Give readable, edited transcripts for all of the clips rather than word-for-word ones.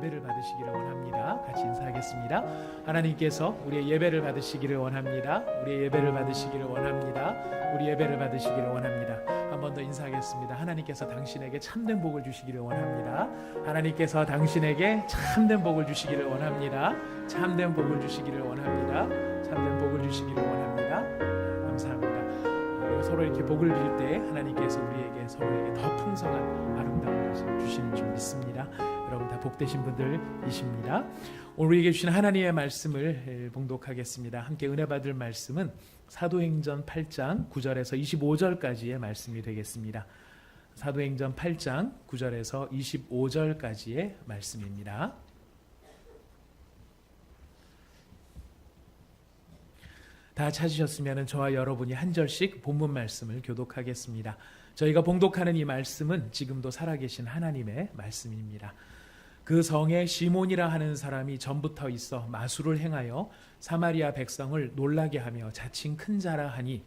예배를 받으시기를 원합니다. 같이 인사하겠습니다. 하나님께서 우리의 예배를 받으시기를 원합니다. 우리의 예배를 받으시기를 원합니다. 우리 예배를 받으시기를 원합니다. 한 번 더 인사하겠습니다. 하나님께서 당신에게 참된 복을 주시기를 원합니다. 하나님께서 당신에게 참된 복을 주시기를 원합니다. 참된 복을 주시기를 원합니다. 참된 복을 주시기를 원합니다. 감사합니다. 우리가 서로 이렇게 복을 빌 때 하나님께서 우리에게 서로에게 더 풍성한 아름다운 것을 주시는 줄 믿습니다. 여러분 다 복되신 분들이십니다. 오늘 우리에게 주신 하나님의 말씀을 봉독하겠습니다. 함께 은혜 받을 말씀은 사도행전 8장 9절에서 25절까지의 말씀이 되겠습니다. 사도행전 8장 9절에서 25절까지의 말씀입니다. 다 찾으셨으면 저와 여러분이 한 절씩 본문 말씀을 교독하겠습니다. 저희가 봉독하는 이 말씀은 지금도 살아계신 하나님의 말씀입니다. 그 성에 시몬이라 하는 사람이 전부터 있어 마술을 행하여 사마리아 백성을 놀라게 하며 자칭 큰 자라 하니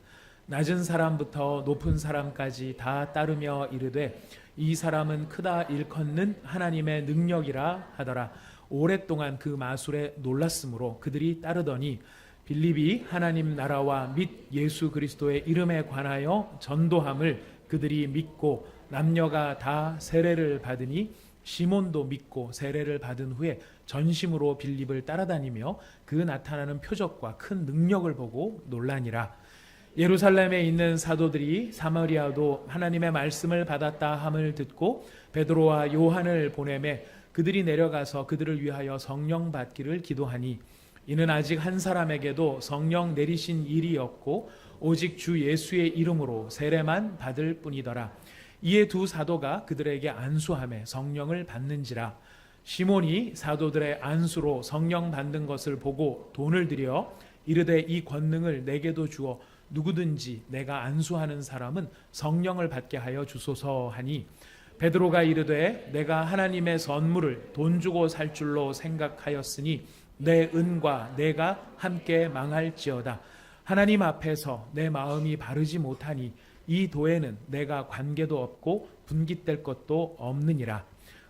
낮은 사람부터 높은 사람까지 다 따르며 이르되 이 사람은 크다 일컫는 하나님의 능력이라 하더라. 오랫동안 그 마술에 놀랐으므로 그들이 따르더니 빌립이 하나님 나라와 및 예수 그리스도의 이름에 관하여 전도함을 그들이 믿고 남녀가 다 세례를 받으니 시몬도 믿고 세례를 받은 후에 전심으로 빌립을 따라다니며 그 나타나는 표적과 큰 능력을 보고 놀라니라. 예루살렘에 있는 사도들이 사마리아도 하나님의 말씀을 받았다 함을 듣고 베드로와 요한을 보내매 그들이 내려가서 그들을 위하여 성령 받기를 기도하니 이는 아직 한 사람에게도 성령 내리신 일이 없고 오직 주 예수의 이름으로 세례만 받을 뿐이더라. 이에 두 사도가 그들에게 안수하며 성령을 받는지라. 시몬이 사도들의 안수로 성령 받는 것을 보고 돈을 들여 이르되 이 권능을 내게도 주어 누구든지 내가 안수하는 사람은 성령을 받게 하여 주소서 하니 베드로가 이르되 내가 하나님의 선물을 돈 주고 살 줄로 생각하였으니 내 은과 내가 함께 망할지어다. 하나님 앞에서 내 마음이 바르지 못하니 이 도에는 내가 관계도 없고 분깃될 것도 없느니라.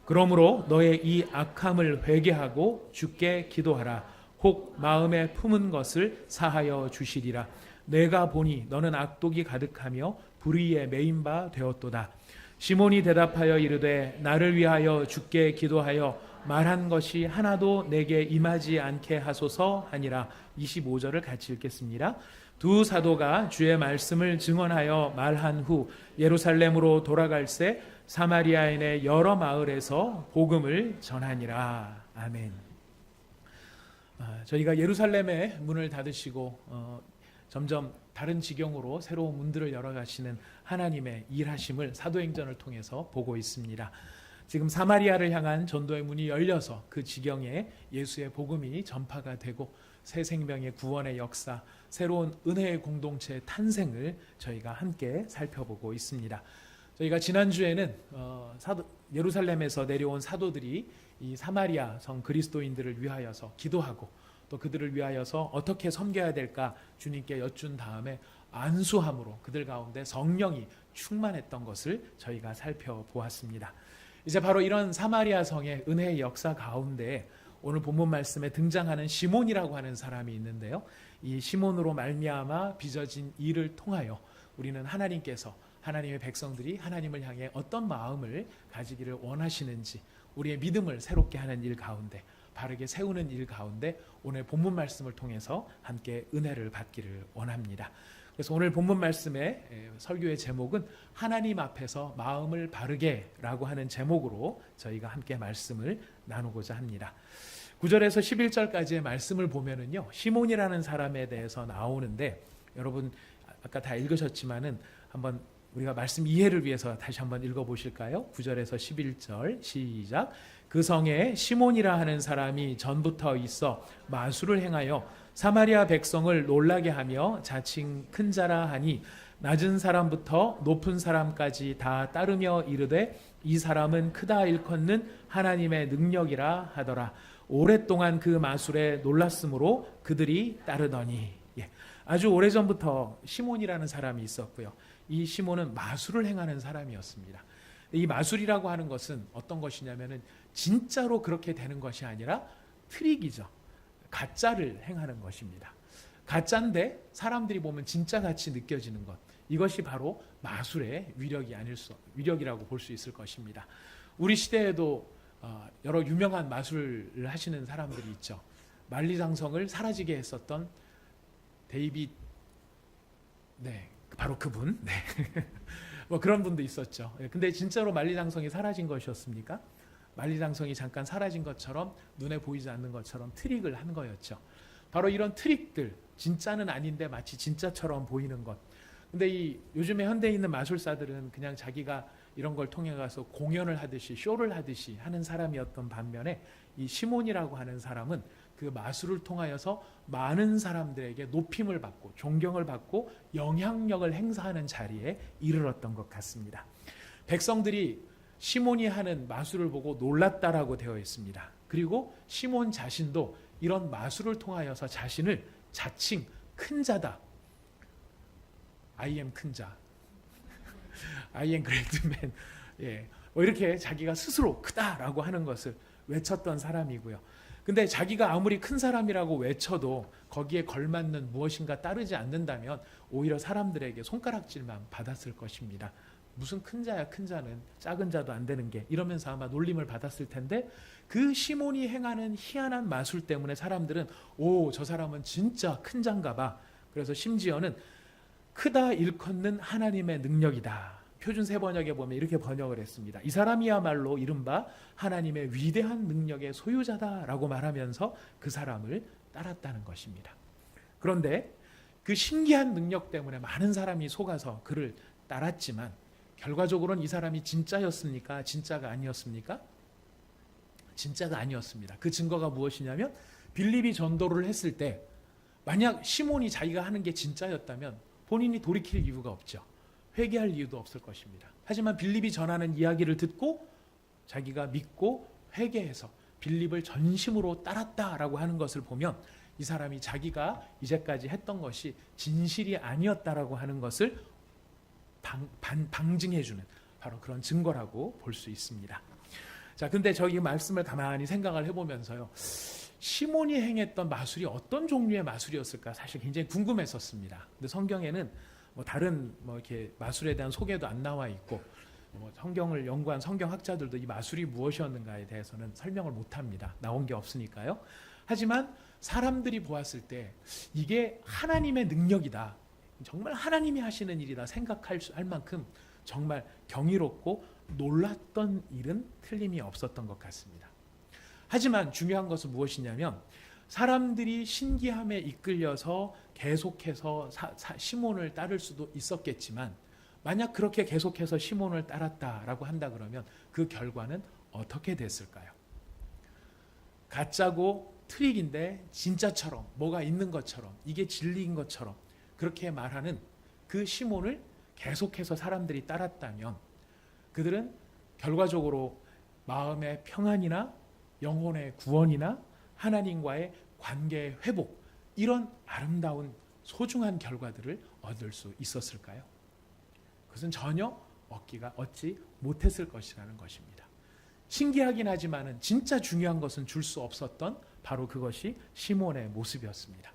그러므로 너의 이 악함을 회개하고 주께 기도하라. 혹 마음에 품은 것을 사하여 주시리라. 내가 보니 너는 악독이 가득하며 불의에 매인 바 되었도다. 시몬이 대답하여 이르되 나를 위하여 주께 기도하여 말한 것이 하나도 내게 임하지 않게 하소서 하니라. 25절을 같이 읽겠습니다. 두 사도가 주의 말씀을 증언하여 말한 후 예루살렘으로 돌아갈새 사마리아인의 여러 마을에서 복음을 전하니라. 아멘. 저희가 예루살렘의 문을 닫으시고 점점 다른 지경으로 새로운 문들을 열어가시는 하나님의 일하심을 사도행전을 통해서 보고 있습니다. 지금 사마리아를 향한 전도의 문이 열려서 그 지경에 예수의 복음이 전파가 되고 새 생명의 구원의 역사, 새로운 은혜의 공동체의 탄생을 저희가 함께 살펴보고 있습니다. 저희가 지난주에는 예루살렘에서 내려온 사도들이 이 사마리아 성 그리스도인들을 위하여서 기도하고 또 그들을 위하여서 어떻게 섬겨야 될까 주님께 여쭌 다음에 안수함으로 그들 가운데 성령이 충만했던 것을 저희가 살펴보았습니다. 이제 바로 이런 사마리아 성의 은혜의 역사 가운데 오늘 본문 말씀에 등장하는 시몬이라고 하는 사람이 있는데요. 이 시몬으로 말미암아 빚어진 일을 통하여 우리는 하나님께서 하나님의 백성들이 하나님을 향해 어떤 마음을 가지기를 원하시는지 우리의 믿음을 새롭게 하는 일 가운데 바르게 세우는 일 가운데 오늘 본문 말씀을 통해서 함께 은혜를 받기를 원합니다. 그래서 오늘 본문 말씀의 설교의 제목은 하나님 앞에서 마음을 바르게 라고 하는 제목으로 저희가 함께 말씀을 나누고자 합니다. 9절에서 11절까지의 말씀을 보면은요, 시몬이라는 사람에 대해서 나오는데 여러분 아까 다 읽으셨지만은 한번 우리가 말씀 이해를 위해서 다시 한번 읽어보실까요? 9절에서 11절 시작. 그 성에 시몬이라 하는 사람이 전부터 있어 마술을 행하여 사마리아 백성을 놀라게 하며 자칭 큰 자라 하니 낮은 사람부터 높은 사람까지 다 따르며 이르되 이 사람은 크다 일컫는 하나님의 능력이라 하더라. 오랫동안 그 마술에 놀랐으므로 그들이 따르더니. 아주 오래전부터 시몬이라는 사람이 있었고요. 이 시몬은 마술을 행하는 사람이었습니다. 이 마술이라고 하는 것은 어떤 것이냐면은 진짜로 그렇게 되는 것이 아니라 트릭이죠. 가짜를 행하는 것입니다. 가짜인데 사람들이 보면 진짜 같이 느껴지는 것. 이것이 바로 마술의 위력이라고 볼 수 있을 것입니다. 우리 시대에도 여러 유명한 마술을 하시는 사람들이 있죠. 만리장성을 사라지게 했었던 데이빗, 네, 바로 그분. 네. 뭐 그런 분도 있었죠. 근데 진짜로 만리장성이 사라진 것이었습니까? 만리장성이 잠깐 사라진 것처럼 눈에 보이지 않는 것처럼 트릭을 한 거였죠. 바로 이런 트릭들, 진짜는 아닌데 마치 진짜처럼 보이는 것. 근데 이 요즘에 현대에 있는 마술사들은 그냥 자기가 이런 걸 통해 가서 공연을 하듯이 쇼를 하듯이 하는 사람이었던 반면에 이 시몬이라고 하는 사람은 그 마술을 통하여서 많은 사람들에게 높임을 받고 존경을 받고 영향력을 행사하는 자리에 이르렀던 것 같습니다. 백성들이 시몬이 하는 마술을 보고 놀랐다라고 되어 있습니다. 그리고 시몬 자신도 이런 마술을 통하여서 자신을 자칭 큰 자다. I am 큰 자. I am great man. 예. 이렇게 자기가 스스로 크다라고 하는 것을 외쳤던 사람이고요. 근데 자기가 아무리 큰 사람이라고 외쳐도 거기에 걸맞는 무엇인가 따르지 않는다면 오히려 사람들에게 손가락질만 받았을 것입니다. 무슨 큰 자야, 큰 자는 작은 자도 안 되는 게, 이러면서 아마 놀림을 받았을 텐데, 그 시몬이 행하는 희한한 마술 때문에 사람들은 오, 저 사람은 진짜 큰 자인가 봐. 그래서 심지어는 크다 일컫는 하나님의 능력이다. 표준 세번역에 보면 이렇게 번역을 했습니다. 이 사람이야말로 이른바 하나님의 위대한 능력의 소유자다라고 말하면서 그 사람을 따랐다는 것입니다. 그런데 그 신기한 능력 때문에 많은 사람이 속아서 그를 따랐지만 결과적으로는 이 사람이 진짜였습니까? 진짜가 아니었습니까? 진짜가 아니었습니다. 그 증거가 무엇이냐면 빌립이 전도를 했을 때 만약 시몬이 자기가 하는 게 진짜였다면 본인이 돌이킬 이유가 없죠. 회개할 이유도 없을 것입니다. 하지만 빌립이 전하는 이야기를 듣고 자기가 믿고 회개해서 빌립을 전심으로 따랐다라고 하는 것을 보면 이 사람이 자기가 이제까지 했던 것이 진실이 아니었다라고 하는 것을 방증해주는 바로 그런 증거라고 볼 수 있습니다. 자, 근데 저희 말씀을 가만히 생각을 해보면서요, 시몬이 행했던 마술이 어떤 종류의 마술이었을까 사실 굉장히 궁금했었습니다. 근데 성경에는 다른 이렇게 마술에 대한 소개도 안 나와 있고 성경을 연구한 성경학자들도 이 마술이 무엇이었는가에 대해서는 설명을 못합니다. 나온 게 없으니까요. 하지만 사람들이 보았을 때 이게 하나님의 능력이다, 정말 하나님이 하시는 일이다 생각할 만큼 정말 경이롭고 놀랐던 일은 틀림이 없었던 것 같습니다. 하지만 중요한 것은 무엇이냐면 사람들이 신기함에 이끌려서 계속해서 시몬을 따를 수도 있었겠지만 만약 그렇게 계속해서 시몬을 따랐다라고 한다 그러면 그 결과는 어떻게 됐을까요? 가짜고 트릭인데 진짜처럼 뭐가 있는 것처럼 이게 진리인 것처럼 그렇게 말하는 그 시몬을 계속해서 사람들이 따랐다면 그들은 결과적으로 마음의 평안이나 영혼의 구원이나 하나님과의 관계의 회복, 이런 아름다운 소중한 결과들을 얻을 수 있었을까요? 그것은 전혀 얻지 못했을 것이라는 것입니다. 신기하긴 하지만 진짜 중요한 것은 줄 수 없었던 바로 그것이 시몬의 모습이었습니다.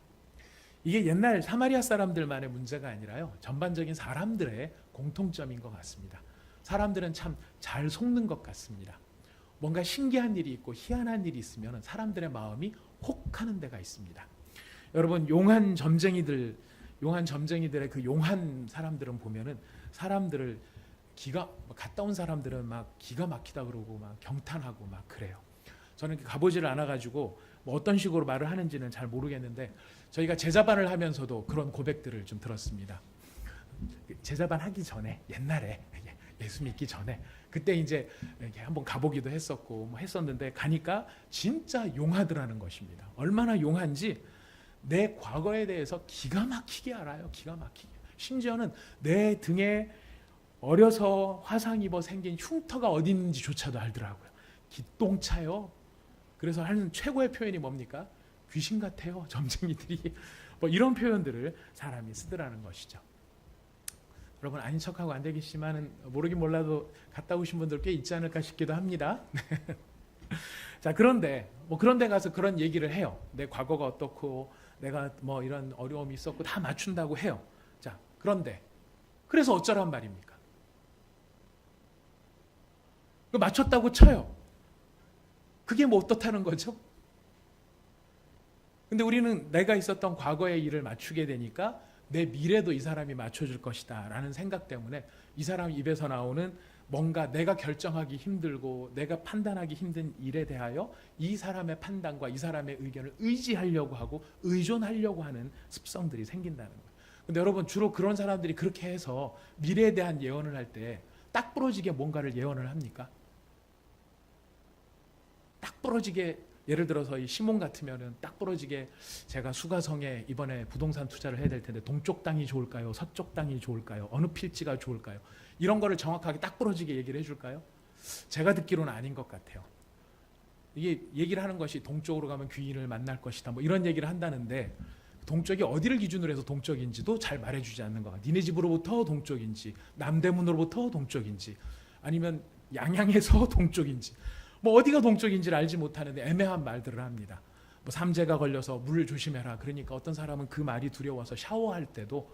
이게 옛날 사마리아 사람들만의 문제가 아니라요, 전반적인 사람들의 공통점인 것 같습니다. 사람들은 참 잘 속는 것 같습니다. 뭔가 신기한 일이 있고 희한한 일이 있으면 사람들의 마음이 혹하는 데가 있습니다. 여러분, 용한 점쟁이들의 그 용한 사람들은 보면은 사람들을 갔다 온 사람들은 막 기가 막히다 그러고 막 경탄하고 막 그래요. 저는 가보지를 않아가지고 어떤 식으로 말을 하는지는 잘 모르겠는데 저희가 제자반을 하면서도 그런 고백들을 좀 들었습니다. 제자반 하기 전에 옛날에 예수 믿기 전에 그때 이제 이렇게 한번 가보기도 했었고 했었는데 가니까 진짜 용하더라는 것입니다. 얼마나 용한지 내 과거에 대해서 기가 막히게 알아요. 기가 막히게. 심지어는 내 등에 어려서 화상 입어 생긴 흉터가 어디 있는지조차도 알더라고요. 기똥차요. 그래서 하는 최고의 표현이 뭡니까? 귀신 같아요. 점쟁이들이. 이런 표현들을 사람이 쓰더라는 것이죠. 여러분 아닌 척하고 안 되겠지만은 모르긴 몰라도 갔다 오신 분들 꽤 있지 않을까 싶기도 합니다. 자, 그런데 뭐 그런 데 가서 그런 얘기를 해요. 내 과거가 어떻고 내가 뭐 이런 어려움이 있었고 다 맞춘다고 해요. 자, 그런데 그래서 어쩌란 말입니까? 맞췄다고 쳐요. 그게 뭐 어떻다는 거죠? 근데 우리는 내가 있었던 과거의 일을 맞추게 되니까 내 미래도 이 사람이 맞춰줄 것이다 라는 생각 때문에 이 사람 입에서 나오는 뭔가 내가 결정하기 힘들고 내가 판단하기 힘든 일에 대하여 이 사람의 판단과 이 사람의 의견을 의지하려고 하고 의존하려고 하는 습성들이 생긴다는 거예요. 근데 여러분 주로 그런 사람들이 그렇게 해서 미래에 대한 예언을 할 때 딱 부러지게 뭔가를 예언을 합니까? 딱 부러지게 예를 들어서 이 시몬 같으면은 딱 부러지게 제가 수가성에 이번에 부동산 투자를 해야 될 텐데 동쪽 땅이 좋을까요? 서쪽 땅이 좋을까요? 어느 필지가 좋을까요? 이런 거를 정확하게 딱 부러지게 얘기를 해줄까요? 제가 듣기로는 아닌 것 같아요. 이게 얘기를 하는 것이 동쪽으로 가면 귀인을 만날 것이다 뭐 이런 얘기를 한다는데 동쪽이 어디를 기준으로 해서 동쪽인지도 잘 말해주지 않는 것 같아요. 니네 집으로부터 동쪽인지 남대문으로부터 동쪽인지 아니면 양양에서 동쪽인지 뭐 어디가 동쪽인지를 알지 못하는데 애매한 말들을 합니다. 뭐 삼재가 걸려서 물 조심해라. 그러니까 어떤 사람은 그 말이 두려워서 샤워할 때도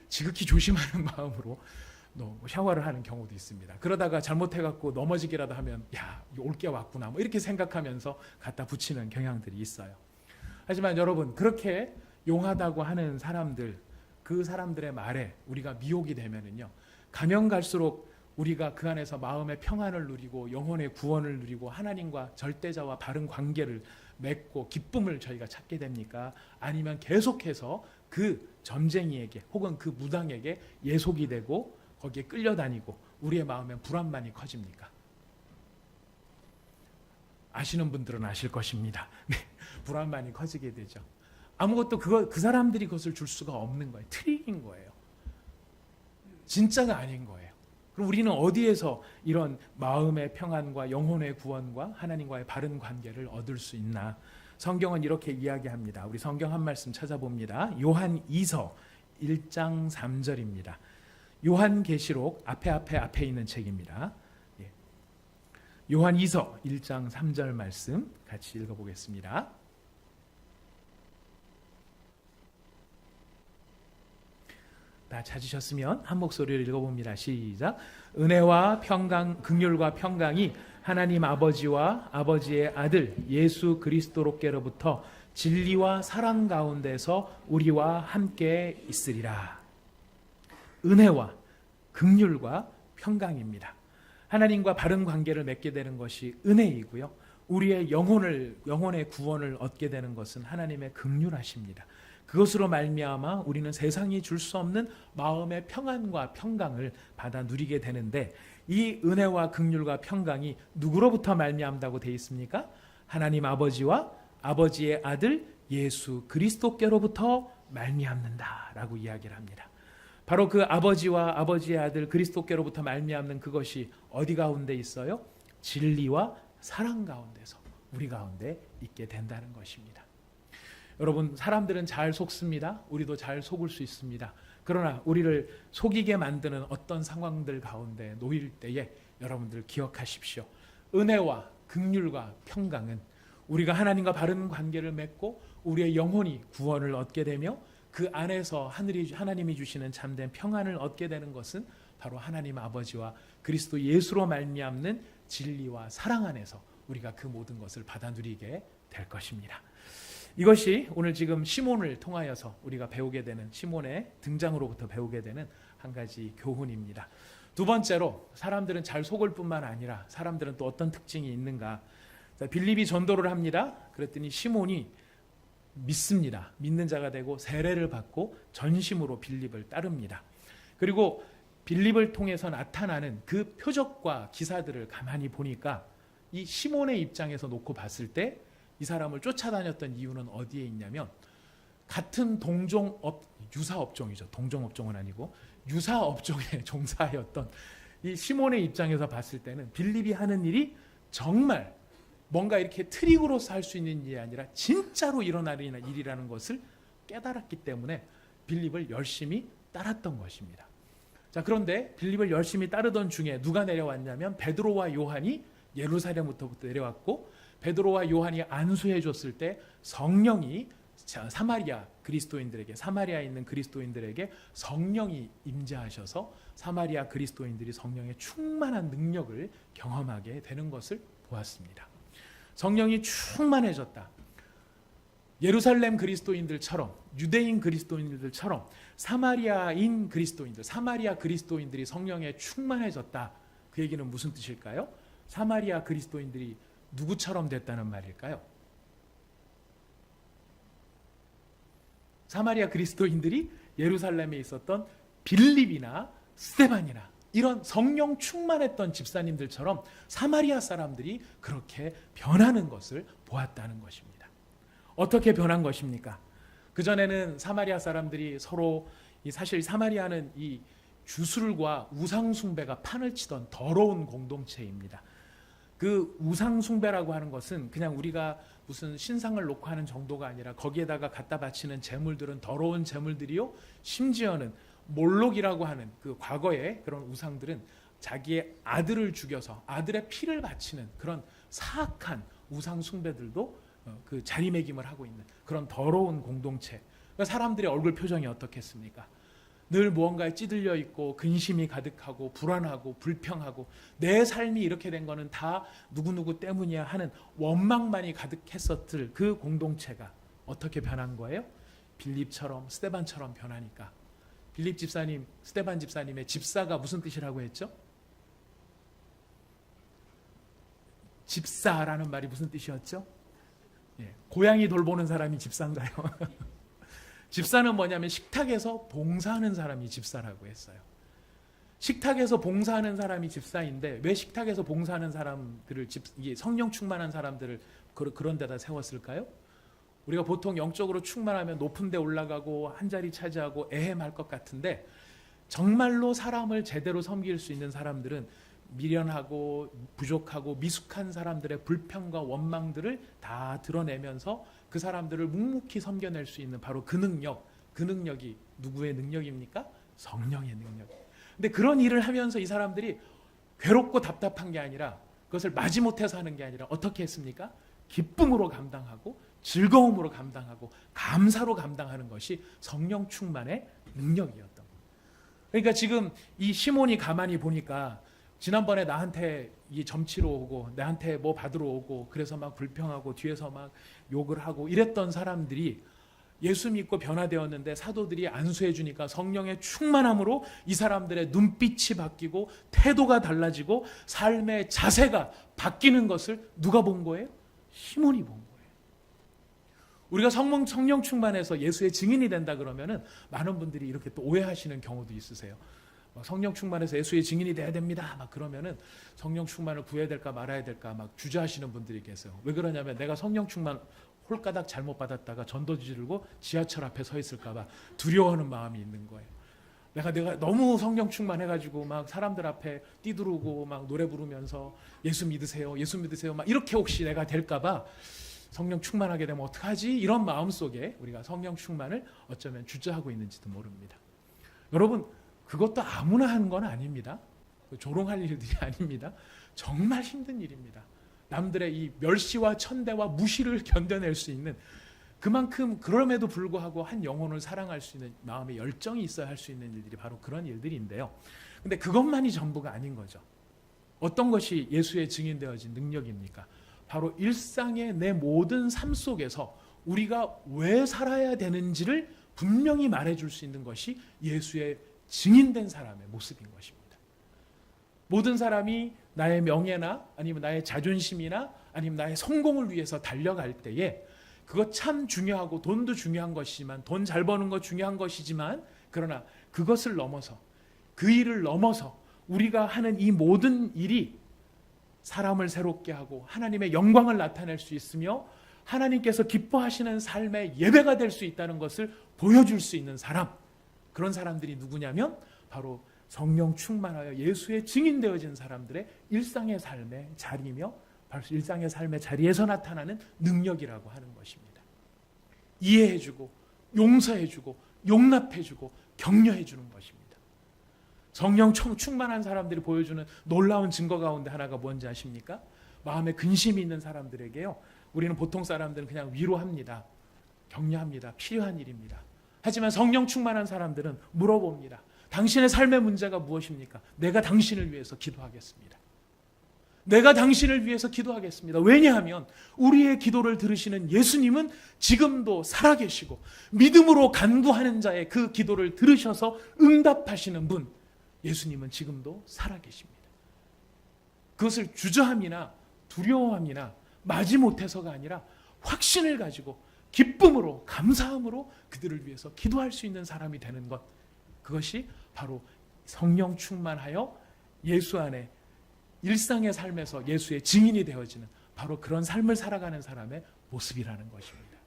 지극히 조심하는 마음으로 샤워를 하는 경우도 있습니다. 그러다가 잘못해갖고 넘어지기라도 하면 야, 올 게 왔구나 뭐 이렇게 생각하면서 갖다 붙이는 경향들이 있어요. 하지만 여러분 그렇게 용하다고 하는 사람들 그 사람들의 말에 우리가 미혹이 되면은요 가면 갈수록 우리가 그 안에서 마음의 평안을 누리고 영혼의 구원을 누리고 하나님과 절대자와 바른 관계를 맺고 기쁨을 저희가 찾게 됩니까? 아니면 계속해서 그 점쟁이에게 혹은 그 무당에게 예속이 되고 거기에 끌려다니고 우리의 마음엔 불안만이 커집니까? 아시는 분들은 아실 것입니다. 네, 불안만이 커지게 되죠. 아무것도 그 사람들이 그것을 줄 수가 없는 거예요. 트릭인 거예요. 진짜가 아닌 거예요. 그럼 우리는 어디에서 이런 마음의 평안과 영혼의 구원과 하나님과의 바른 관계를 얻을 수 있나? 성경은 이렇게 이야기합니다. 우리 성경 한 말씀 찾아봅니다. 요한 2서 1장 3절입니다. 요한계시록 앞에 있는 책입니다. 예. 요한 2서 1장 3절 말씀 같이 읽어보겠습니다. 다 찾으셨으면 한 목소리를 읽어봅니다. 시작. 은혜와 평강, 긍휼과 평강이 하나님 아버지와 아버지의 아들 예수 그리스도로께로부터 진리와 사랑 가운데서 우리와 함께 있으리라. 은혜와 긍휼과 평강입니다. 하나님과 바른 관계를 맺게 되는 것이 은혜이고요. 우리의 영혼의 구원을 얻게 되는 것은 하나님의 긍휼하십니다. 그것으로 말미암아 우리는 세상이 줄 수 없는 마음의 평안과 평강을 받아 누리게 되는데 이 은혜와 긍휼과 평강이 누구로부터 말미암다고 되어 있습니까? 하나님 아버지와 아버지의 아들 예수 그리스도께로부터 말미암는다라고 이야기를 합니다. 바로 그 아버지와 아버지의 아들 그리스도께로부터 말미암는 그것이 어디 가운데 있어요? 진리와 사랑 가운데서 우리 가운데 있게 된다는 것입니다. 여러분 사람들은 잘 속습니다. 우리도 잘 속을 수 있습니다. 그러나 우리를 속이게 만드는 어떤 상황들 가운데 놓일 때에 여러분들 기억하십시오. 은혜와 긍휼과 평강은 우리가 하나님과 바른 관계를 맺고 우리의 영혼이 구원을 얻게 되며 그 안에서 하나님이 주시는 참된 평안을 얻게 되는 것은 바로 하나님 아버지와 그리스도 예수로 말미암는 진리와 사랑 안에서 우리가 그 모든 것을 받아 누리게 될 것입니다. 이것이 오늘 지금 시몬을 통하여서 우리가 배우게 되는 시몬의 등장으로부터 배우게 되는 한 가지 교훈입니다. 두 번째로 사람들은 잘 속을 뿐만 아니라 사람들은 또 어떤 특징이 있는가? 빌립이 전도를 합니다. 그랬더니 시몬이 믿습니다. 믿는 자가 되고 세례를 받고 전심으로 빌립을 따릅니다. 그리고 빌립을 통해서 나타나는 그 표적과 기사들을 가만히 보니까 이 시몬의 입장에서 놓고 봤을 때 이 사람을 쫓아다녔던 이유는 어디에 있냐면 같은 유사업종이죠. 동종업종은 아니고 유사업종에 종사하였던 이 시몬의 입장에서 봤을 때는 빌립이 하는 일이 정말 뭔가 이렇게 트릭으로서 할 수 있는 일이 아니라 진짜로 일어나는 일이라는 것을 깨달았기 때문에 빌립을 열심히 따랐던 것입니다. 자, 그런데 빌립을 열심히 따르던 중에 누가 내려왔냐면 베드로와 요한이 예루살렘부터 내려왔고, 베드로와 요한이 안수해 줬을 때 성령이 사마리아에 있는 그리스도인들에게 성령이 임재하셔서 사마리아 그리스도인들이 성령의 충만한 능력을 경험하게 되는 것을 보았습니다. 성령이 충만해졌다. 예루살렘 그리스도인들처럼, 유대인 그리스도인들처럼 사마리아 그리스도인들이 성령에 충만해졌다. 그 얘기는 무슨 뜻일까요? 사마리아 그리스도인들이 누구처럼 됐다는 말일까요? 사마리아 그리스도인들이 예루살렘에 있었던 빌립이나 스데반이나 이런 성령 충만했던 집사님들처럼 사마리아 사람들이 그렇게 변하는 것을 보았다는 것입니다. 어떻게 변한 것입니까? 그전에는 사마리아 사람들이 서로, 사실 사마리아는 이 주술과 우상숭배가 판을 치던 더러운 공동체입니다. 그 우상숭배라고 하는 것은 그냥 우리가 무슨 신상을 놓고 하는 정도가 아니라 거기에다가 갖다 바치는 제물들은 더러운 제물들이요, 심지어는 몰록이라고 하는 그 과거의 그런 우상들은 자기의 아들을 죽여서 아들의 피를 바치는 그런 사악한 우상숭배들도 그 자리매김을 하고 있는 그런 더러운 공동체. 그러니까 사람들의 얼굴 표정이 어떻겠습니까? 늘 무언가에 찌들려 있고 근심이 가득하고 불안하고 불평하고 내 삶이 이렇게 된 거는 다 누구누구 때문이야 하는 원망만이 가득했었을 그 공동체가 어떻게 변한 거예요? 빌립처럼 스데반처럼 변하니까. 빌립 집사님, 스데반 집사님의 집사가 무슨 뜻이라고 했죠? 집사라는 말이 무슨 뜻이었죠? 예, 고양이 돌보는 사람이 집사인가요? 집사는 뭐냐면 식탁에서 봉사하는 사람이 집사라고 했어요. 식탁에서 봉사하는 사람이 집사인데 왜 식탁에서 봉사하는 사람들을 이게 성령 충만한 사람들을 그런 데다 세웠을까요? 우리가 보통 영적으로 충만하면 높은 데 올라가고 한 자리 차지하고 에헴할 것 같은데, 정말로 사람을 제대로 섬길 수 있는 사람들은 미련하고 부족하고 미숙한 사람들의 불평과 원망들을 다 드러내면서 그 사람들을 묵묵히 섬겨낼 수 있는 바로 그 능력이 누구의 능력입니까? 성령의 능력. 근데 그런 일을 하면서 이 사람들이 괴롭고 답답한 게 아니라, 그것을 마지못해서 하는 게 아니라 어떻게 했습니까? 기쁨으로 감당하고 즐거움으로 감당하고 감사로 감당하는 것이 성령 충만의 능력이었던 거예요. 그러니까 지금 이 시몬이 가만히 보니까 지난번에 나한테 이 점치러 오고 나한테 뭐 받으러 오고 그래서 막 불평하고 뒤에서 막 욕을 하고 이랬던 사람들이 예수 믿고 변화되었는데 사도들이 안수해 주니까 성령의 충만함으로 이 사람들의 눈빛이 바뀌고 태도가 달라지고 삶의 자세가 바뀌는 것을 누가 본 거예요? 시몬이 본 거예요. 우리가 성령 충만해서 예수의 증인이 된다 그러면은 많은 분들이 이렇게 또 오해하시는 경우도 있으세요. 성령 충만해서 예수의 증인이 돼야 됩니다. 막 그러면은 성령 충만을 구해야 될까 말아야 될까 막 주저하시는 분들이 계세요. 왜 그러냐면 내가 성령 충만 홀가닥 잘못 받았다가 전도지 들고 지하철 앞에 서 있을까 봐 두려워하는 마음이 있는 거예요. 내가 너무 성령 충만해가지고 막 사람들 앞에 뛰두르고 막 노래 부르면서 예수 믿으세요 막 이렇게 혹시 내가 될까 봐 성령 충만하게 되면 어떡하지? 이런 마음 속에 우리가 성령 충만을 어쩌면 주저하고 있는지도 모릅니다. 여러분, 그것도 아무나 하는 건 아닙니다. 조롱할 일들이 아닙니다. 정말 힘든 일입니다. 남들의 이 멸시와 천대와 무시를 견뎌낼 수 있는, 그만큼 그럼에도 불구하고 한 영혼을 사랑할 수 있는 마음의 열정이 있어야 할 수 있는 일들이 바로 그런 일들인데요. 근데 그것만이 전부가 아닌 거죠. 어떤 것이 예수의 증인되어진 능력입니까? 바로 일상의 내 모든 삶 속에서 우리가 왜 살아야 되는지를 분명히 말해줄 수 있는 것이 예수의 증인된 사람의 모습인 것입니다. 모든 사람이 나의 명예나 아니면 나의 자존심이나 아니면 나의 성공을 위해서 달려갈 때에 그거 참 중요하고 돈도 중요한 것이지만, 돈 잘 버는 거 중요한 것이지만, 그러나 그것을 넘어서, 그 일을 넘어서 우리가 하는 이 모든 일이 사람을 새롭게 하고 하나님의 영광을 나타낼 수 있으며 하나님께서 기뻐하시는 삶의 예배가 될 수 있다는 것을 보여줄 수 있는 사람, 그런 사람들이 누구냐면 바로 성령 충만하여 예수의 증인되어진 사람들의 일상의 삶의 자리며 바로 일상의 삶의 자리에서 나타나는 능력이라고 하는 것입니다. 이해해주고 용서해주고 용납해주고 격려해 주는 것입니다. 성령 충만한 사람들이 보여주는 놀라운 증거 가운데 하나가 뭔지 아십니까? 마음에 근심이 있는 사람들에게요, 우리는 보통 사람들은 그냥 위로합니다. 격려합니다. 필요한 일입니다. 하지만 성령 충만한 사람들은 물어봅니다. 당신의 삶의 문제가 무엇입니까? 내가 당신을 위해서 기도하겠습니다. 내가 당신을 위해서 기도하겠습니다. 왜냐하면 우리의 기도를 들으시는 예수님은 지금도 살아계시고 믿음으로 간구하는 자의 그 기도를 들으셔서 응답하시는 분, 예수님은 지금도 살아계십니다. 그것을 주저함이나 두려워함이나 마지못해서가 아니라 확신을 가지고 기쁨으로, 감사함으로 그들을 위해서 기도할 수 있는 사람이 되는 것, 그것이 바로 성령 충만하여 예수 안에 일상의 삶에서 예수의 증인이 되어지는 바로 그런 삶을 살아가는 사람의 모습이라는 것입니다.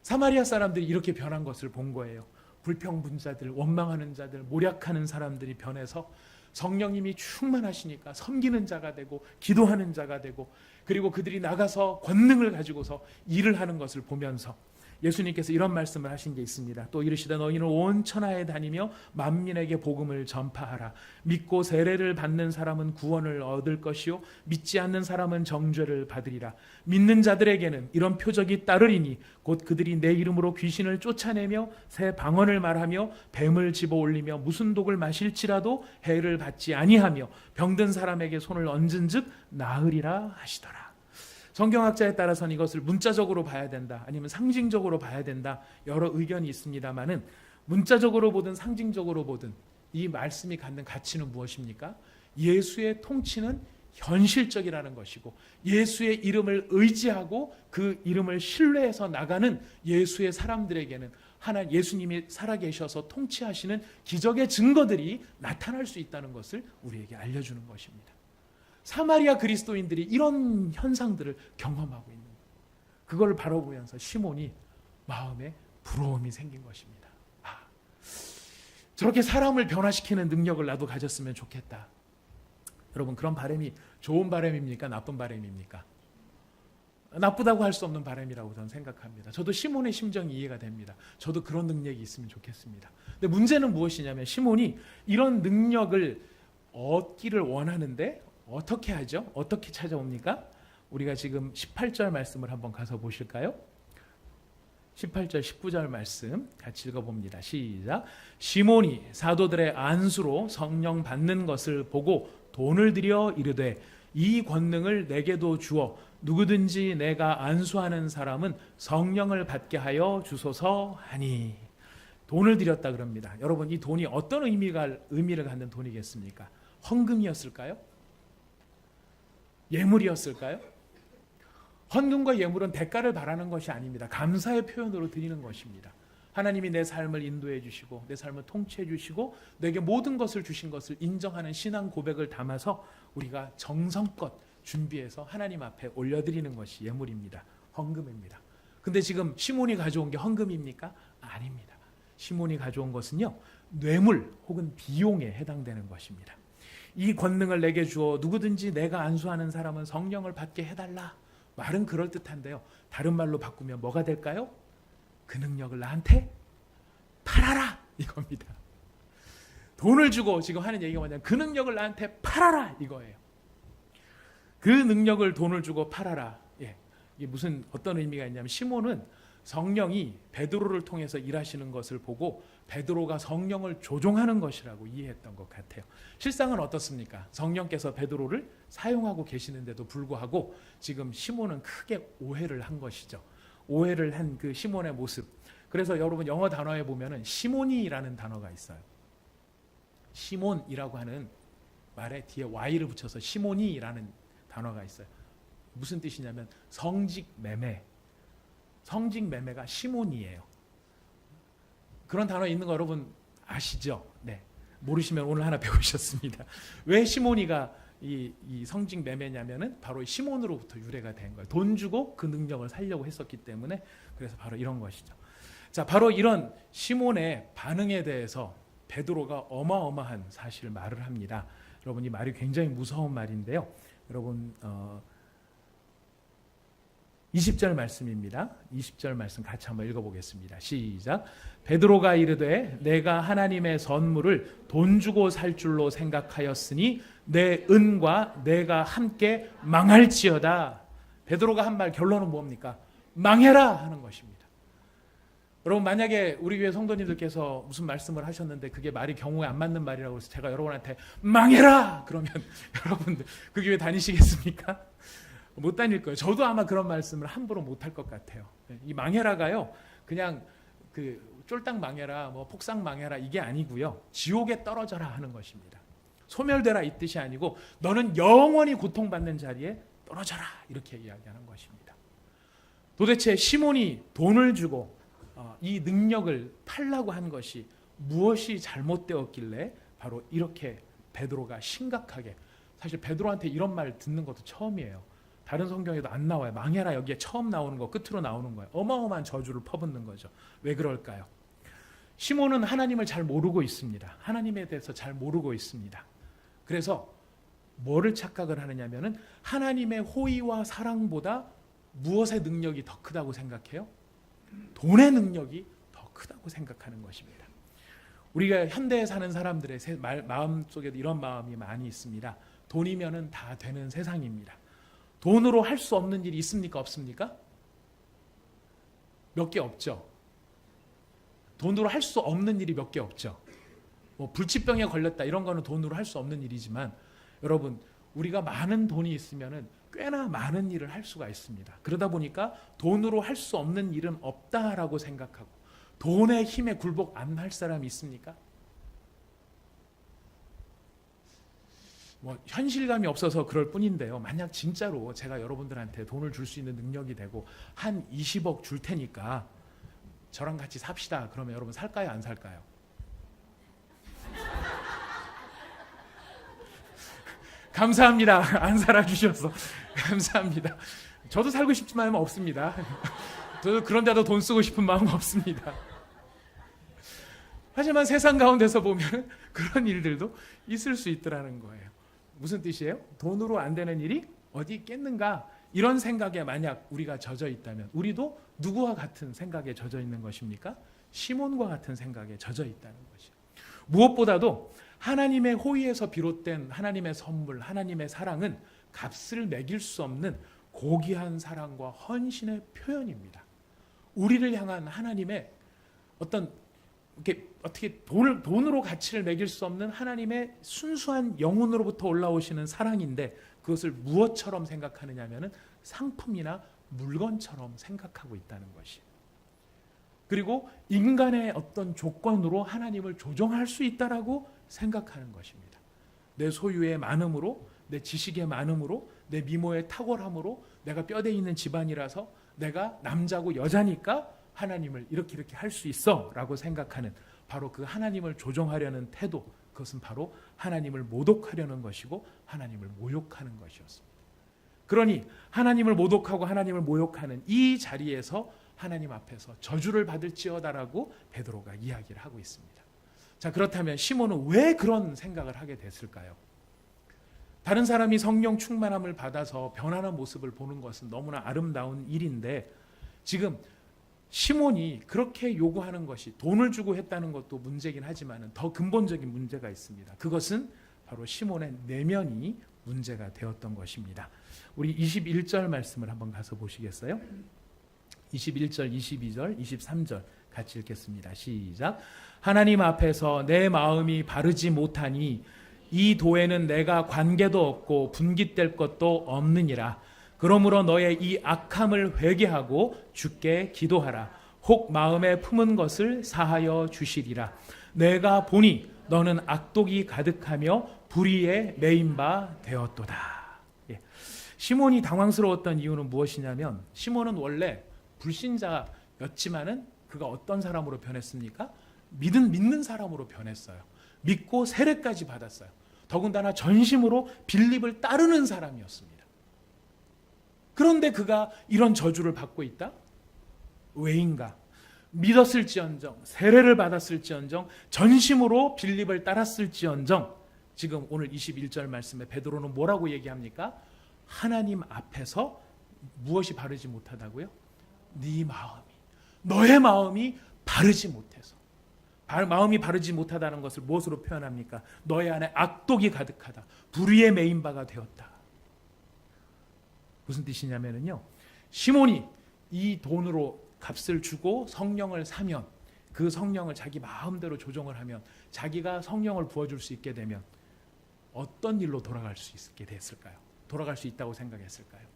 사마리아 사람들이 이렇게 변한 것을 본 거예요. 불평분자들, 원망하는 자들, 모략하는 사람들이 변해서 성령님이 충만하시니까 섬기는 자가 되고 기도하는 자가 되고, 그리고 그들이 나가서 권능을 가지고서 일을 하는 것을 보면서 예수님께서 이런 말씀을 하신 게 있습니다. 또 이르시되 너희는 온 천하에 다니며 만민에게 복음을 전파하라. 믿고 세례를 받는 사람은 구원을 얻을 것이요 믿지 않는 사람은 정죄를 받으리라. 믿는 자들에게는 이런 표적이 따르리니 곧 그들이 내 이름으로 귀신을 쫓아내며 새 방언을 말하며 뱀을 집어올리며 무슨 독을 마실지라도 해를 받지 아니하며 병든 사람에게 손을 얹은즉 나으리라 하시더라. 성경학자에 따라서는 이것을 문자적으로 봐야 된다, 아니면 상징적으로 봐야 된다, 여러 의견이 있습니다만은 문자적으로 보든 상징적으로 보든 이 말씀이 갖는 가치는 무엇입니까? 예수의 통치는 현실적이라는 것이고, 예수의 이름을 의지하고 그 이름을 신뢰해서 나가는 예수의 사람들에게는 예수님이 살아계셔서 통치하시는 기적의 증거들이 나타날 수 있다는 것을 우리에게 알려주는 것입니다. 사마리아 그리스도인들이 이런 현상들을 경험하고 있는 거예요. 그걸 바라보면서 시몬이 마음에 부러움이 생긴 것입니다. 저렇게 사람을 변화시키는 능력을 나도 가졌으면 좋겠다. 여러분, 그런 바람이 좋은 바람입니까? 나쁜 바람입니까? 나쁘다고 할 수 없는 바람이라고 저는 생각합니다. 저도 시몬의 심정이 이해가 됩니다. 저도 그런 능력이 있으면 좋겠습니다. 근데 문제는 무엇이냐면 시몬이 이런 능력을 얻기를 원하는데 어떻게 하죠? 어떻게 찾아옵니까? 우리가 지금 18절 말씀을 한번 가서 보실까요? 18절 19절 말씀 같이 읽어봅니다. 시작. 시몬이 사도들의 안수로 성령 받는 것을 보고 돈을 들여 이르되 이 권능을 내게도 주어 누구든지 내가 안수하는 사람은 성령을 받게 하여 주소서 하니. 돈을 들였다 그럽니다. 여러분, 이 돈이 어떤 의미를 갖는 돈이겠습니까? 헌금이었을까요? 예물이었을까요? 헌금과 예물은 대가를 바라는 것이 아닙니다. 감사의 표현으로 드리는 것입니다. 하나님이 내 삶을 인도해 주시고 내 삶을 통치해 주시고 내게 모든 것을 주신 것을 인정하는 신앙 고백을 담아서 우리가 정성껏 준비해서 하나님 앞에 올려드리는 것이 예물입니다. 헌금입니다. 근데 지금 시몬이 가져온 게 헌금입니까? 아닙니다. 시몬이 가져온 것은요, 뇌물 혹은 비용에 해당되는 것입니다. 이 권능을 내게 주어 누구든지 내가 안수하는 사람은 성령을 받게 해달라. 말은 그럴듯한데요, 다른 말로 바꾸면 뭐가 될까요? 그 능력을 나한테 팔아라, 이겁니다. 돈을 주고 지금 하는 얘기가 뭐냐면 그 능력을 나한테 팔아라, 이거예요. 그 능력을 돈을 주고 팔아라. 이게 어떤 의미가 있냐면 시몬은 성령이 베드로를 통해서 일하시는 것을 보고 베드로가 성령을 조종하는 것이라고 이해했던 것 같아요. 실상은 어떻습니까? 성령께서 베드로를 사용하고 계시는데도 불구하고 지금 시몬은 크게 오해를 한 것이죠. 오해를 한 그 시몬의 모습. 그래서 여러분, 영어 단어에 보면은 시몬이라는 단어가 있어요. 시몬이라고 하는 말에 뒤에 Y를 붙여서 시몬이라는 단어가 있어요. 무슨 뜻이냐면 성직매매. 성직매매가 시몬이에요. 그런 단어 있는 거 여러분 아시죠? 네. 모르시면 오늘 하나 배우셨습니다. 왜 시몬이가 이 성직매매냐면은 바로 시몬으로부터 유래가 된 거예요. 돈 주고 그 능력을 살려고 했었기 때문에, 그래서 바로 이런 것이죠. 자, 바로 이런 시몬의 반응에 대해서 베드로가 어마어마한 사실 말을 합니다. 여러분, 이 말이 굉장히 무서운 말인데요. 여러분 20절 말씀입니다. 20절 말씀 같이 한번 읽어보겠습니다. 시작. 베드로가 이르되 내가 하나님의 선물을 돈 주고 살 줄로 생각하였으니 내 은과 내가 함께 망할지어다. 베드로가 한 말 결론은 뭡니까? 망해라 하는 것입니다. 여러분, 만약에 우리 교회 성도님들께서 무슨 말씀을 하셨는데 그게 말이 경우에 안 맞는 말이라고 해서 제가 여러분한테 망해라 그러면 여러분들 그 교회 다니시겠습니까? 못 다닐 거예요. 저도 아마 그런 말씀을 함부로 못 할 것 같아요. 이 망해라가요, 그냥 그 쫄딱 망해라, 뭐 폭삭 망해라 이게 아니고요. 지옥에 떨어져라 하는 것입니다. 소멸되라 이 뜻이 아니고 너는 영원히 고통받는 자리에 떨어져라 이렇게 이야기하는 것입니다. 도대체 시몬이 돈을 주고 이 능력을 팔라고 한 것이 무엇이 잘못되었길래 바로 이렇게 베드로가 심각하게, 사실 베드로한테 이런 말 듣는 것도 처음이에요. 다른 성경에도 안 나와요. 망해라 여기에 처음 나오는 거, 끝으로 나오는 거예요. 어마어마한 저주를 퍼붓는 거죠. 왜 그럴까요? 시몬은 하나님을 잘 모르고 있습니다. 하나님에 대해서 잘 모르고 있습니다. 그래서 뭐를 착각을 하느냐면은 하나님의 호의와 사랑보다 무엇의 능력이 더 크다고 생각해요? 돈의 능력이 더 크다고 생각하는 것입니다. 우리가 현대에 사는 사람들의 마음속에도 이런 마음이 많이 있습니다. 돈이면은 다 되는 세상입니다. 돈으로 할 수 없는 일이 있습니까? 없습니까? 몇 개 없죠. 돈으로 할 수 없는 일이 몇 개 없죠. 뭐 불치병에 걸렸다 이런 거는 돈으로 할 수 없는 일이지만 여러분, 우리가 많은 돈이 있으면은 꽤나 많은 일을 할 수가 있습니다. 그러다 보니까 돈으로 할 수 없는 일은 없다라고 생각하고 돈의 힘에 굴복 안 할 사람이 있습니까? 뭐 현실감이 없어서 그럴 뿐인데요. 만약 진짜로 제가 여러분들한테 돈을 줄 수 있는 능력이 되고 한 20억 줄 테니까 저랑 같이 삽시다. 그러면 여러분 살까요? 안 살까요? 감사합니다. 안 살아주셔서 감사합니다. 저도 살고 싶지만 없습니다. 저도 그런데도 돈 쓰고 싶은 마음 없습니다. 하지만 세상 가운데서 보면 그런 일들도 있을 수 있더라는 거예요. 무슨 뜻이에요? 돈으로 안 되는 일이 어디 있겠는가? 이런 생각에 만약 우리가 젖어 있다면 우리도 누구와 같은 생각에 젖어 있는 것입니까? 시몬과 같은 생각에 젖어 있다는 것이에요. 무엇보다도 하나님의 호의에서 비롯된 하나님의 선물, 하나님의 사랑은 값을 매길 수 없는 고귀한 사랑과 헌신의 표현입니다. 우리를 향한 하나님의 어떻게 돈으로 가치를 매길 수 없는 하나님의 순수한 영혼으로부터 올라오시는 사랑인데 그것을 무엇처럼 생각하느냐 하면은 상품이나 물건처럼 생각하고 있다는 것이에요. 그리고 인간의 어떤 조건으로 하나님을 조정할 수 있다라고 생각하는 것입니다. 내 소유의 많음으로, 내 지식의 많음으로, 내 미모의 탁월함으로, 내가 뼈대 있는 집안이라서, 내가 남자고 여자니까 하나님을 이렇게 할 수 있어 라고 생각하는 바로 그 하나님을 조정하려는 태도, 그것은 바로 하나님을 모독하려는 것이고 하나님을 모욕하는 것이었습니다. 그러니 하나님을 모독하고 하나님을 모욕하는 이 자리에서 하나님 앞에서 저주를 받을지어다라고 베드로가 이야기를 하고 있습니다. 자, 그렇다면 시몬은 왜 그런 생각을 하게 됐을까요? 다른 사람이 성령 충만함을 받아서 변하는 모습을 보는 것은 너무나 아름다운 일인데 지금 시몬이 그렇게 요구하는 것이 돈을 주고 했다는 것도 문제긴 하지만 더 근본적인 문제가 있습니다. 그것은 바로 시몬의 내면이 문제가 되었던 것입니다. 우리 21절 말씀을 한번 가서 보시겠어요? 21절, 22절, 23절 같이 읽겠습니다. 시작. 하나님 앞에서 내 마음이 바르지 못하니 이 도에는 내가 관계도 없고 분깃될 것도 없느니라. 그러므로 너의 이 악함을 회개하고 주께 기도하라. 혹 마음에 품은 것을 사하여 주시리라. 내가 보니 너는 악독이 가득하며 불의에 매인 바 되었도다. 예. 시몬이 당황스러웠던 이유는 무엇이냐면 시몬은 원래 불신자였지만은 그가 어떤 사람으로 변했습니까? 믿는 사람으로 변했어요. 믿고 세례까지 받았어요. 더군다나 전심으로 빌립을 따르는 사람이었습니다. 그런데 그가 이런 저주를 받고 있다? 왜인가? 믿었을지언정, 세례를 받았을지언정, 전심으로 빌립을 따랐을지언정 지금 오늘 21절 말씀에 베드로는 뭐라고 얘기합니까? 하나님 앞에서 무엇이 바르지 못하다고요? 네 마음이, 너의 마음이 바르지 못해서. 마음이 바르지 못하다는 것을 무엇으로 표현합니까? 너의 안에 악독이 가득하다, 불의에 매인 바가 되었다. 무슨 뜻이냐면요, 시몬이 이 돈으로 값을 주고 성령을 사면, 그 성령을 자기 마음대로 조종을 하면, 자기가 성령을 부어줄 수 있게 되면 어떤 일로 돌아갈 수 있게 됐을까요? 돌아갈 수 있다고 생각했을까요?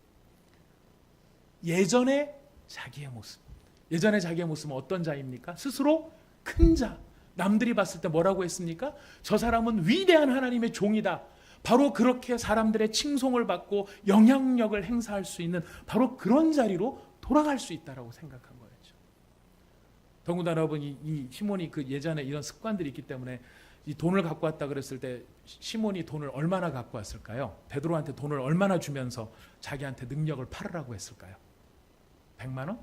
예전의 자기의 모습. 예전의 자기의 모습은 어떤 자입니까? 스스로 큰 자. 남들이 봤을 때 뭐라고 했습니까? 저 사람은 위대한 하나님의 종이다. 바로 그렇게 사람들의 칭송을 받고 영향력을 행사할 수 있는 바로 그런 자리로 돌아갈 수 있다라고 생각한 거였죠. 더군다나 여러분, 이 시몬이 그 예전에 이런 습관들이 있기 때문에 이 돈을 갖고 왔다 그랬을 때 시몬이 돈을 얼마나 갖고 왔을까요? 베드로한테 돈을 얼마나 주면서 자기한테 능력을 팔으라고 했을까요? 100만 원?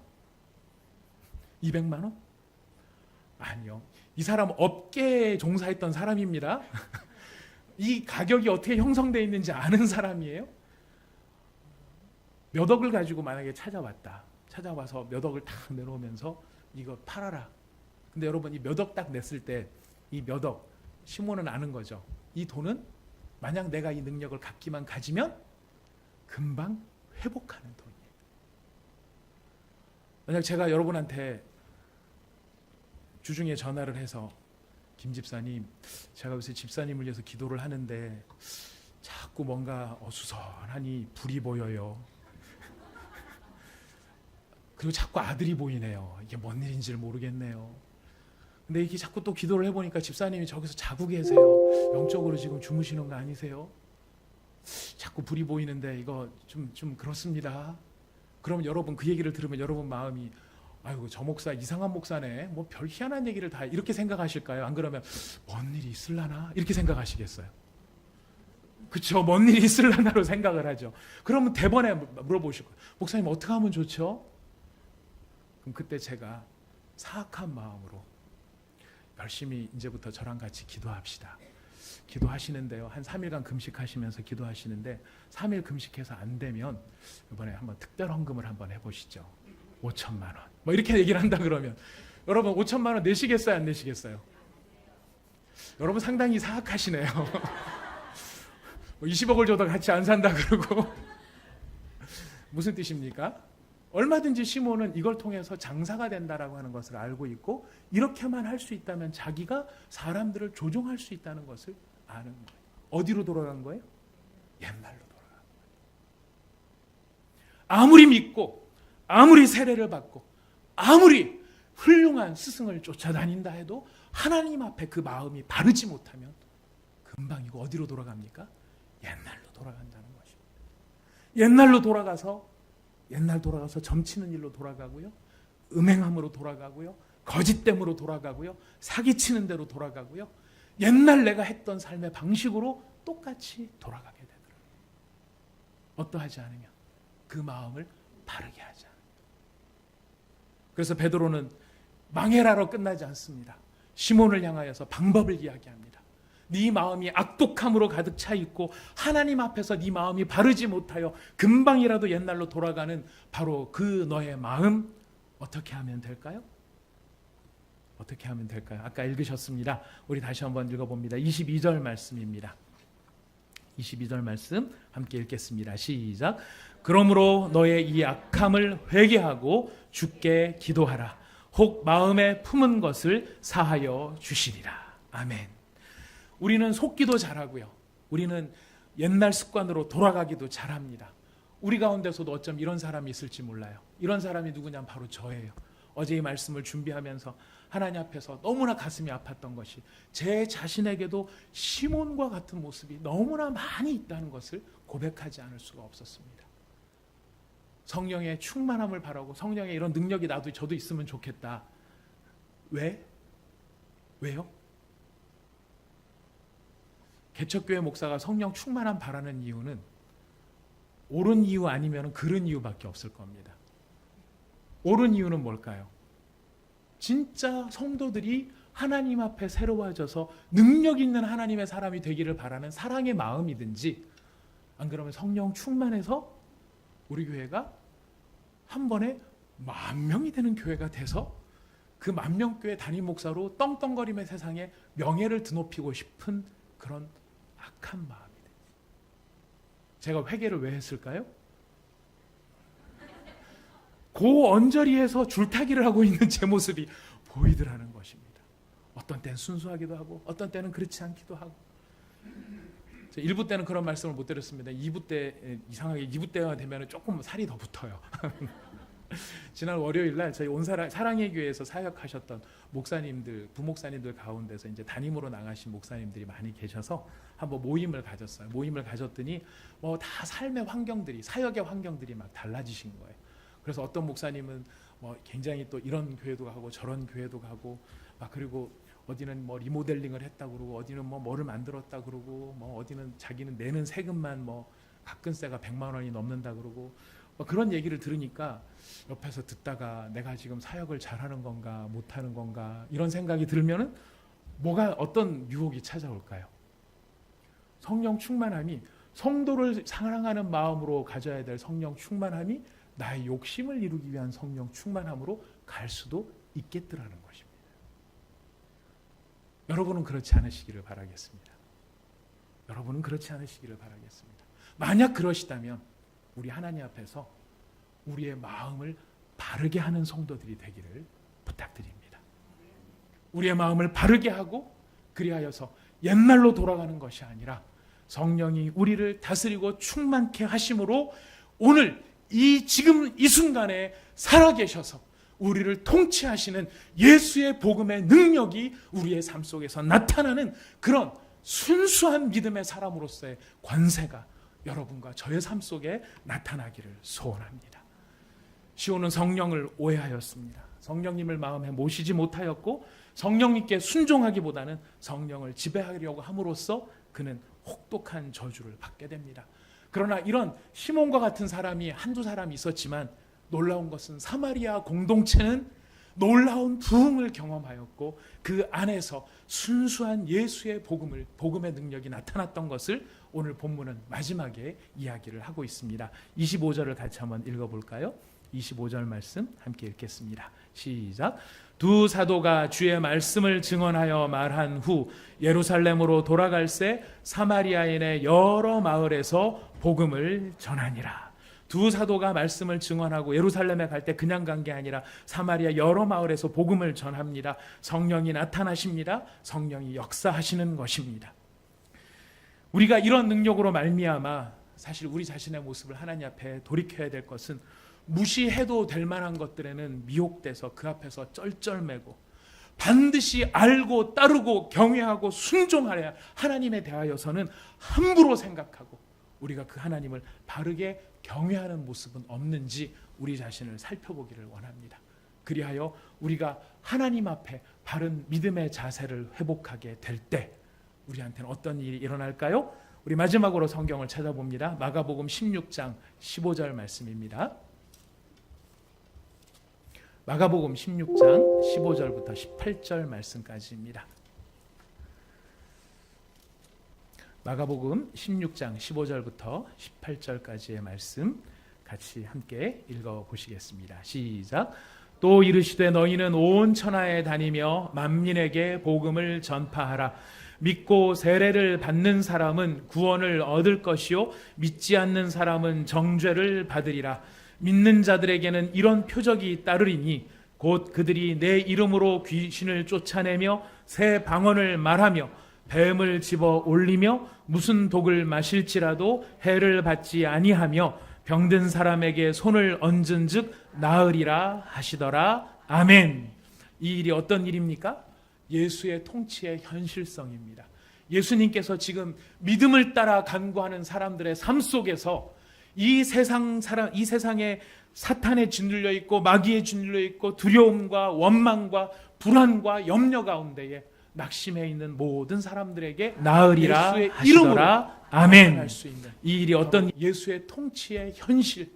200만 원? 아니요. 이 사람 업계에 종사했던 사람입니다. 이 가격이 어떻게 형성되어 있는지 아는 사람이에요. 몇 억을 가지고 만약에 찾아와서 몇 억을 딱 내놓으면서 이거 팔아라. 근데 여러분, 이 몇 억 딱 냈을 때 이 몇 억, 시몬은 아는 거죠. 이 돈은 만약 내가 이 능력을 갖기만 가지면 금방 회복하는 돈이에요. 만약 제가 여러분한테 주중에 전화를 해서, 김 집사님, 제가 요새 집사님을 위해서 기도를 하는데 자꾸 뭔가 어수선하니 불이 보여요. 그리고 자꾸 아들이 보이네요. 이게 뭔 일인지를 모르겠네요. 근데 이게 자꾸 또 기도를 해보니까 집사님이 저기서 자고 계세요. 영적으로 지금 주무시는 거 아니세요? 자꾸 불이 보이는데 이거 좀 그렇습니다. 그러면 여러분, 그 얘기를 들으면 여러분 마음이, 아이고 저 목사 이상한 목사네, 뭐 별 희한한 얘기를 다, 이렇게 생각하실까요? 안 그러면 뭔 일이 있을라나 이렇게 생각하시겠어요? 그렇죠. 뭔 일이 있을라나로 생각을 하죠. 그러면 대번에 물어보실 거예요. 목사님 어떻게 하면 좋죠? 그럼 그때 제가 사악한 마음으로 열심히 이제부터 저랑 같이 기도합시다. 기도하시는데요, 한 3일간 금식하시면서 기도하시는데 3일 금식해서 안 되면 이번에 한번 특별 헌금을 한번 해보시죠. 5천만 원. 뭐 이렇게 얘기를 한다 그러면 여러분 5천만 원 내시겠어요, 안 내시겠어요? 여러분 상당히 사악하시네요. 20억을 줘도 같이 안 산다 그러고. 무슨 뜻입니까? 얼마든지 시몬은 이걸 통해서 장사가 된다라고 하는 것을 알고 있고, 이렇게만 할 수 있다면 자기가 사람들을 조종할 수 있다는 것을 아는 거예요. 어디로 돌아간 거예요? 옛날로 돌아간 거예요. 아무리 믿고, 아무리 세례를 받고, 아무리 훌륭한 스승을 쫓아다닌다 해도 하나님 앞에 그 마음이 바르지 못하면 금방 이거 어디로 돌아갑니까? 옛날로 돌아간다는 것입니다. 옛날 돌아가서 점치는 일로 돌아가고요, 음행함으로 돌아가고요, 거짓됨으로 돌아가고요, 사기치는 대로 돌아가고요, 옛날 내가 했던 삶의 방식으로 똑같이 돌아가게 되더라고요. 어떠하지 않으면 그 마음을 바르게 하지 않으면. 그래서 베드로는 망해라로 끝나지 않습니다. 시몬을 향하여서 방법을 이야기합니다. 네 마음이 악독함으로 가득 차 있고 하나님 앞에서 네 마음이 바르지 못하여 금방이라도 옛날로 돌아가는 바로 그 너의 마음, 어떻게 하면 될까요? 어떻게 하면 될까요? 아까 읽으셨습니다. 우리 다시 한번 읽어봅니다. 22절 말씀입니다. 22절 말씀 함께 읽겠습니다. 시작. 그러므로 너의 이 악함을 회개하고 주께 기도하라. 혹 마음에 품은 것을 사하여 주시리라. 아멘. 우리는 속기도 잘하고요, 우리는 옛날 습관으로 돌아가기도 잘합니다. 우리 가운데서도 어쩜 이런 사람이 있을지 몰라요. 이런 사람이 누구냐면 바로 저예요. 어제 이 말씀을 준비하면서 하나님 앞에서 너무나 가슴이 아팠던 것이, 제 자신에게도 시몬과 같은 모습이 너무나 많이 있다는 것을 고백하지 않을 수가 없었습니다. 성령의 충만함을 바라고, 성령의 이런 능력이 저도 있으면 좋겠다. 왜요? 개척교회 목사가 성령 충만함 바라는 이유는 옳은 이유 아니면 그른 이유밖에 없을 겁니다. 옳은 이유는 뭘까요? 진짜 성도들이 하나님 앞에 새로워져서 능력 있는 하나님의 사람이 되기를 바라는 사랑의 마음이든지, 안 그러면 성령 충만해서 우리 교회가 한 번에 10,000명이 되는 교회가 돼서 그 10,000명 교회 담임 목사로 떵떵거림의 세상에 명예를 드높이고 싶은 그런 악한 마음이 돼요. 제가 회개를 왜 했을까요? 그 언저리에서 줄타기를 하고 있는 제 모습이 보이더라는 것입니다. 어떤 때는 순수하기도 하고 어떤 때는 그렇지 않기도 하고. 1부 때는 그런 말씀을 못 드렸습니다. 2부 때 이상하게 2부 때가 되면 조금 살이 더 붙어요. 지난 월요일 날 저희 사랑의 교회에서 사역하셨던 목사님들, 부목사님들 가운데서 이제 담임으로 나가신 목사님들이 많이 계셔서 한번 모임을 가졌어요. 모임을 가졌더니 뭐 다 삶의 환경들이, 사역의 환경들이 막 달라지신 거예요. 그래서 어떤 목사님은 뭐 굉장히 또 이런 교회도 가고 저런 교회도 가고 막, 그리고 어디는 뭐 리모델링을 했다 그러고 어디는 뭐 뭐를 만들었다 그러고 뭐 어디는 자기는 내는 세금만 뭐 가끔세가 100만 원이 넘는다 그러고 뭐 그런 얘기를 들으니까 옆에서 듣다가 내가 지금 사역을 잘하는 건가 못하는 건가 이런 생각이 들면은 뭐가, 어떤 유혹이 찾아올까요? 성령 충만함이, 성도를 사랑하는 마음으로 가져야 될 성령 충만함이 나의 욕심을 이루기 위한 성령 충만함으로 갈 수도 있겠더라는 것입니다. 여러분은 그렇지 않으시기를 바라겠습니다. 여러분은 그렇지 않으시기를 바라겠습니다. 만약 그러시다면 우리 하나님 앞에서 우리의 마음을 바르게 하는 성도들이 되기를 부탁드립니다. 우리의 마음을 바르게 하고 그리하여서 옛날로 돌아가는 것이 아니라 성령이 우리를 다스리고 충만케 하심으로 오늘 지금 이 순간에 살아계셔서 우리를 통치하시는 예수의 복음의 능력이 우리의 삶 속에서 나타나는 그런 순수한 믿음의 사람으로서의 관세가 여러분과 저의 삶 속에 나타나기를 소원합니다. 시온은 성령을 오해하였습니다. 성령님을 마음에 모시지 못하였고 성령님께 순종하기보다는 성령을 지배하려고 함으로써 그는 혹독한 저주를 받게 됩니다. 그러나 이런 시몬과 같은 사람이 한두 사람이 있었지만 놀라운 것은 사마리아 공동체는 놀라운 부흥을 경험하였고 그 안에서 순수한 예수의 복음의 능력이 나타났던 것을 오늘 본문은 마지막에 이야기를 하고 있습니다. 25절을 같이 한번 읽어볼까요? 25절 말씀 함께 읽겠습니다. 시작. 두 사도가 주의 말씀을 증언하여 말한 후 예루살렘으로 돌아갈새 사마리아인의 여러 마을에서 복음을 전하니라. 두 사도가 말씀을 증언하고 예루살렘에 갈 때 그냥 간 게 아니라 사마리아 여러 마을에서 복음을 전합니다. 성령이 나타나십니다. 성령이 역사하시는 것입니다. 우리가 이런 능력으로 말미암아 사실 우리 자신의 모습을 하나님 앞에 돌이켜야 될 것은 무시해도 될 만한 것들에는 미혹돼서 그 앞에서 쩔쩔매고 반드시 알고 따르고 경외하고 순종하여야 하나님에 대하여서는 함부로 생각하고 우리가 그 하나님을 바르게 경외하는 모습은 없는지 우리 자신을 살펴보기를 원합니다. 그리하여 우리가 하나님 앞에 바른 믿음의 자세를 회복하게 될 때 우리한테는 어떤 일이 일어날까요? 우리 마지막으로 성경을 찾아봅니다. 마가복음 16장 15절 말씀입니다. 마가복음 16장 15절부터 18절 말씀까지입니다. 마가복음 16장 15절부터 18절까지의 말씀 같이 함께 읽어보시겠습니다. 시작. 또 이르시되 너희는 온 천하에 다니며 만민에게 복음을 전파하라. 믿고 세례를 받는 사람은 구원을 얻을 것이요 믿지 않는 사람은 정죄를 받으리라. 믿는 자들에게는 이런 표적이 따르리니 곧 그들이 내 이름으로 귀신을 쫓아내며 새 방언을 말하며 뱀을 집어 올리며 무슨 독을 마실지라도 해를 받지 아니하며 병든 사람에게 손을 얹은즉 나으리라 하시더라. 아멘. 이 일이 어떤 일입니까? 예수의 통치의 현실성입니다. 예수님께서 지금 믿음을 따라 간구하는 사람들의 삶 속에서 이 세상에 사탄에 짓눌려 있고 마귀에 짓눌려 있고 두려움과 원망과 불안과 염려 가운데에 낙심해 있는 모든 사람들에게 나으리라 하시더라. 아멘. 이 일이 어떤 예수의 통치의 현실,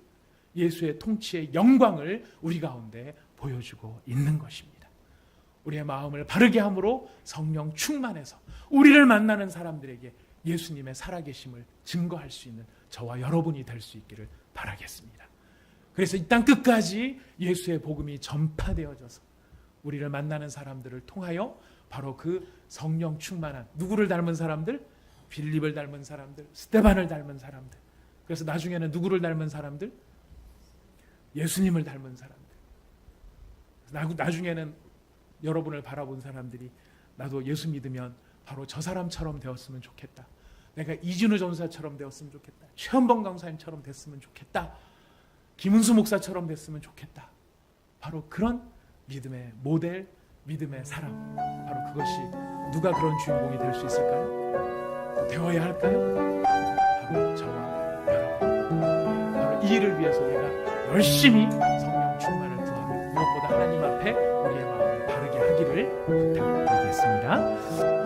예수의 통치의 영광을 우리 가운데 보여주고 있는 것입니다. 우리의 마음을 바르게 함으로 성령 충만해서 우리를 만나는 사람들에게 예수님의 살아계심을 증거할 수 있는 저와 여러분이 될 수 있기를 바라겠습니다. 그래서 이 땅 끝까지 예수의 복음이 전파되어져서 우리를 만나는 사람들을 통하여 바로 그 성령 충만한, 누구를 닮은 사람들? 빌립을 닮은 사람들, 스데반을 닮은 사람들. 그래서 나중에는 누구를 닮은 사람들? 예수님을 닮은 사람들. 나중에는 여러분을 바라본 사람들이 나도 예수 믿으면 바로 저 사람처럼 되었으면 좋겠다. 내가 이진우 전사처럼 되었으면 좋겠다. 최현범 강사님처럼 됐으면 좋겠다. 김은수 목사처럼 됐으면 좋겠다. 바로 그런 믿음의 모델, 믿음의 사람. 바로 그것이 누가 그런 주인공이 될 수 있을까요? 되어야 할까요? 바로 저와 여러분. 바로 이 일을 위해서 우리가 열심히 성령 충만을 구하며 무엇보다 하나님 앞에 우리의 마음을 바르게 하기를 부탁드리겠습니다.